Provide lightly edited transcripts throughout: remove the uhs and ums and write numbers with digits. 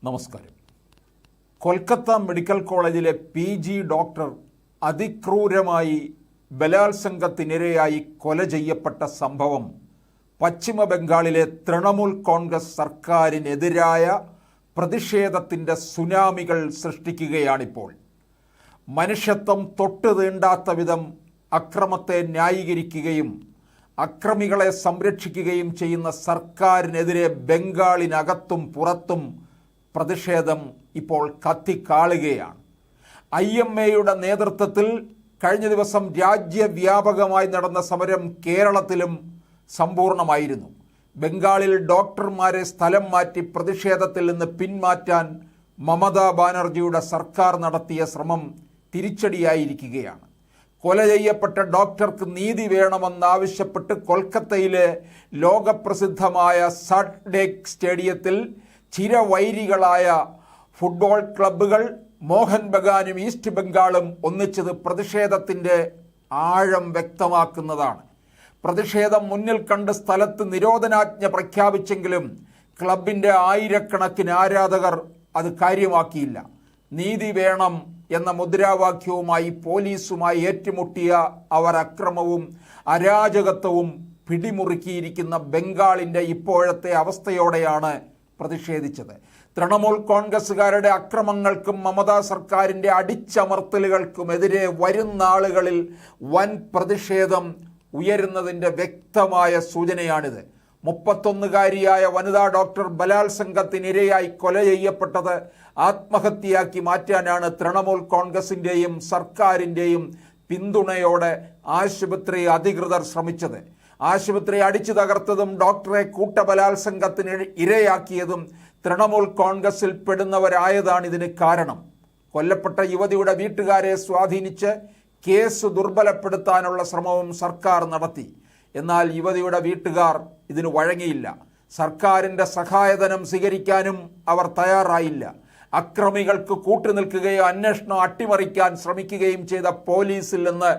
നമസ്കാരം. കൊൽക്കത്ത മെഡിക്കൽ കോളേജിലെ PG doctor അതിക്രൂരമായി ബലാത്സംഗത്തിനിരയായി കൊല ചെയ്യപ്പെട്ട സംഭവം പശ്ചിമ ബംഗാളിലെ തൃണമൂൽ കോൺഗ്രസ് സർക്കാരിനെതിരായ പ്രതിഷേധത്തിൻ്റെ സുനാമികൾ സൃഷ്ടിക്കുകയാണിപ്പോൾ. മനുഷ്യത്വം തൊട്ടു തീണ്ടാത്ത വിധം അക്രമത്തെ ന്യായീകരിക്കുകയും അക്രമികളെ സംരക്ഷിക്കുകയും ചെയ്യുന്ന സർക്കാരിനെതിരെ ബംഗാളിനകത്തും പുറത്തും പ്രതിഷേധം ഇപ്പോൾ കത്തിക്കാളുകയാണ്. IMAയുടെ നേതൃത്വത്തിൽ കഴിഞ്ഞ ദിവസം രാജ്യവ്യാപകമായി നടന്ന സമരം കേരളത്തിലും സമ്പൂർണ്ണമായിരുന്നു. ബംഗാളിൽ ഡോക്ടർമാരെ സ്ഥലം മാറ്റി പ്രതിഷേധത്തിൽ നിന്ന് പിന്മാറ്റാൻ മമതാ ബാനർജിയുടെ സർക്കാർ നടത്തിയ ശ്രമം തിരിച്ചടിയായിരിക്കുകയാണ്. കൊല ചെയ്യപ്പെട്ട ഡോക്ടർക്ക് നീതി വേണമെന്നാവശ്യപ്പെട്ട് കൊൽക്കത്തയിലെ ലോകപ്രസിദ്ധമായ സാൾട്ട്ലേക്ക് സ്റ്റേഡിയത്തിൽ ചിരവൈരികളായ ഫുട്ബോൾ ക്ലബ്ബുകൾ മോഹൻ ബഗാനും ഈസ്റ്റ് ബംഗാളും ഒന്നിച്ചത് പ്രതിഷേധത്തിൻ്റെ ആഴം വ്യക്തമാക്കുന്നതാണ്. പ്രതിഷേധം മുന്നിൽ കണ്ട് സ്ഥലത്ത് നിരോധനാജ്ഞ പ്രഖ്യാപിച്ചെങ്കിലും ക്ലബിൻ്റെ ആയിരക്കണക്കിന് ആരാധകർ അത് കാര്യമാക്കിയില്ല. നീതി വേണം എന്ന മുദ്രാവാക്യവുമായി പോലീസുമായി ഏറ്റുമുട്ടിയ അവർ അക്രമവും അരാജകത്വവും പിടിമുറുക്കിയിരിക്കുന്ന ബംഗാളിൻ്റെ ഇപ്പോഴത്തെ അവസ്ഥയോടെയാണ് പ്രതിഷേധിച്ചത്. തൃണമൂൽ കോൺഗ്രസുകാരുടെ അക്രമങ്ങൾക്കും മമതാ സർക്കാരിൻ്റെ അടിച്ചമർത്തലുകൾക്കുമെതിരെ വരും നാളുകളിൽ വൻ പ്രതിഷേധം ഉയരുന്നതിൻ്റെ വ്യക്തമായ സൂചനയാണിത്. 31-കാരിയായ വനിതാ ഡോക്ടർ ബലാത്സംഗത്തിനിരയായി കൊല ചെയ്യപ്പെട്ടത് ആത്മഹത്യയാക്കി മാറ്റാനാണ് തൃണമൂൽ കോൺഗ്രസിൻ്റെയും സർക്കാരിൻ്റെയും പിന്തുണയോടെ ആശുപത്രി അധികൃതർ ശ്രമിച്ചത്. ആശുപത്രി അടിച്ചു തകർത്തതും ഡോക്ടറെ കൂട്ടബലാത്സംഗത്തിന് ഇരയാക്കിയതും തൃണമൂൽ കോൺഗ്രസിൽ പെടുന്നവരായതാണ് ഇതിന് കാരണം. കൊല്ലപ്പെട്ട യുവതിയുടെ വീട്ടുകാരെ സ്വാധീനിച്ച് കേസ് ദുർബലപ്പെടുത്താനുള്ള ശ്രമവും സർക്കാർ നടത്തി. എന്നാൽ യുവതിയുടെ വീട്ടുകാർ ഇതിന് വഴങ്ങിയില്ല. സർക്കാരിൻ്റെ സഹായധനം സ്വീകരിക്കാനും അവർ തയ്യാറായില്ല. അക്രമികൾക്ക് കൂട്ടുനിൽക്കുകയോ അന്വേഷണം അട്ടിമറിക്കാൻ ശ്രമിക്കുകയും ചെയ്ത പോലീസിൽ നിന്ന്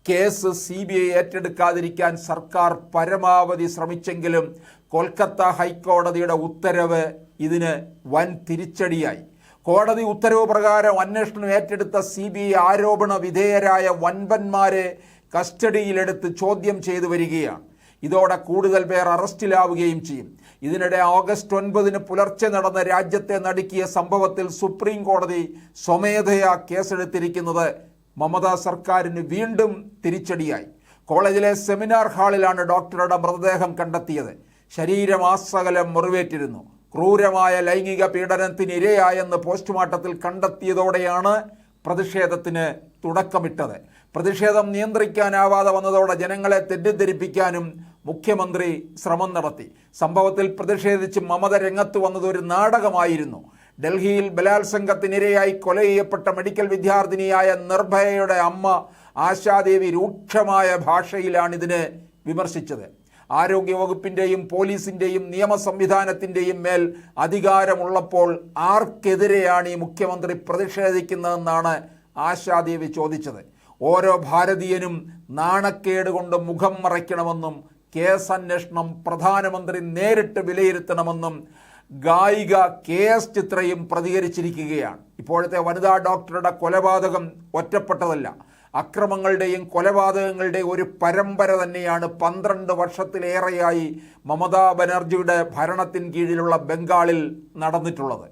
കേസ് CBI ഏറ്റെടുക്കാതിരിക്കാൻ സർക്കാർ പരമാവധി ശ്രമിച്ചെങ്കിലും കൊൽക്കത്ത ഹൈക്കോടതിയുടെ ഉത്തരവ് ഇതിന് വൻ തിരിച്ചടിയായി. കോടതി ഉത്തരവ് പ്രകാരം അന്വേഷണം ഏറ്റെടുത്ത CBI ആരോപണ വിധേയരായ വൻപന്മാരെ കസ്റ്റഡിയിലെടുത്ത് ചോദ്യം ചെയ്തു വരികയാണ്. ഇതോടെ കൂടുതൽ പേർ അറസ്റ്റിലാവുകയും ചെയ്യും. ഇതിനിടെ ഓഗസ്റ്റ് 9 പുലർച്ചെ നടന്ന രാജ്യത്തെ നടുക്കിയ സംഭവത്തിൽ സുപ്രീം കോടതി സ്വമേധയാ കേസെടുത്തിരിക്കുന്നത് മമതാ സർക്കാരിന് വീണ്ടും തിരിച്ചടിയായി. കോളേജിലെ സെമിനാർ ഹാളിലാണ് ഡോക്ടറുടെ മൃതദേഹം കണ്ടെത്തിയത്. ശരീരമാസകലം മുറിവേറ്റിരുന്നു. ക്രൂരമായ ലൈംഗിക പീഡനത്തിന് ഇരയായെന്ന് പോസ്റ്റ്മോർട്ടത്തിൽ കണ്ടെത്തിയതോടെയാണ് പ്രതിഷേധത്തിന് തുടക്കമിട്ടത്. പ്രതിഷേധം നിയന്ത്രിക്കാനാവാതെ വന്നതോടെ ജനങ്ങളെ തെറ്റിദ്ധരിപ്പിക്കാനും മുഖ്യമന്ത്രി ശ്രമം നടത്തി. സംഭവത്തിൽ പ്രതിഷേധിച്ച് മമത രംഗത്ത് വന്നതൊരു നാടകമായിരുന്നു. ഡൽഹിയിൽ ബലാത്സംഗത്തിനിരയായി കൊല ചെയ്യപ്പെട്ട മെഡിക്കൽ വിദ്യാർത്ഥിനിയായ നിർഭയയുടെ അമ്മ ആശാദേവി രൂക്ഷമായ ഭാഷയിലാണ് ഇതിനെ വിമർശിച്ചത്. ആരോഗ്യവകുപ്പിൻ്റെയും പോലീസിൻ്റെയും നിയമ സംവിധാനത്തിൻ്റെയും മേൽ അധികാരമുള്ളപ്പോൾ ആർക്കെതിരെയാണ് ഈ മുഖ്യമന്ത്രി പ്രതിഷേധിക്കുന്നതെന്നാണ് ആശാദേവി ചോദിച്ചത്. ഓരോ ഭാരതീയനും നാണക്കേട് കൊണ്ട് മുഖം മറയ്ക്കണമെന്നും കേസന്വേഷണം പ്രധാനമന്ത്രി നേരിട്ട് വിലയിരുത്തണമെന്നും ഗായിക KS ചിത്രയും പ്രതികരിച്ചിരിക്കുകയാണ്. ഇപ്പോഴത്തെ വനിതാ ഡോക്ടറുടെ കൊലപാതകം ഒറ്റപ്പെട്ടതല്ല. അക്രമങ്ങളുടെയും കൊലപാതകങ്ങളുടെയും ഒരു പരമ്പര തന്നെയാണ് 12 വർഷത്തിലേറെയായി മമതാ ബാനർജിയുടെ ഭരണത്തിന് കീഴിലുള്ള ബംഗാളിൽ നടന്നിട്ടുള്ളത്.